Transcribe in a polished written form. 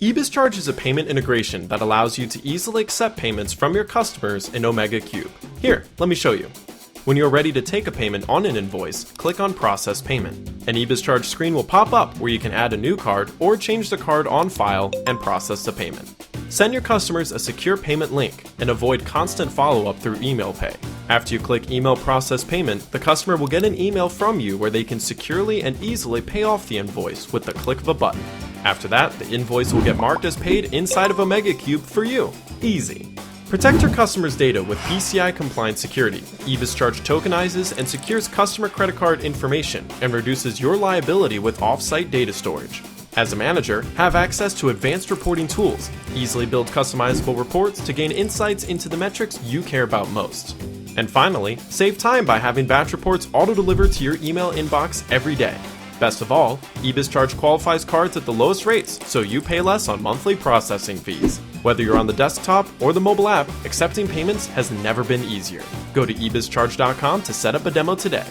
EBizCharge is a payment integration that allows you to easily accept payments from your customers in OmegaCube. Here, let me show you. When you're ready to take a payment on an invoice, click on Process Payment. An EBizCharge screen will pop up where you can add a new card or change the card on file and process the payment. Send your customers a secure payment link and avoid constant follow-up through email pay. After you click Email Process Payment, the customer will get an email from you where they can securely and easily pay off the invoice with the click of a button. After that, the invoice will get marked as paid inside of OmegaCube for you. Easy. Protect your customers' data with PCI-compliant security. EBizCharge tokenizes and secures customer credit card information and reduces your liability with off-site data storage. As a manager, have access to advanced reporting tools. Easily build customizable reports to gain insights into the metrics you care about most. And finally, save time by having batch reports auto-delivered to your email inbox every day. Best of all, EBizCharge qualifies cards at the lowest rates, so you pay less on monthly processing fees. Whether you're on the desktop or the mobile app, accepting payments has never been easier. Go to EBizCharge.com to set up a demo today.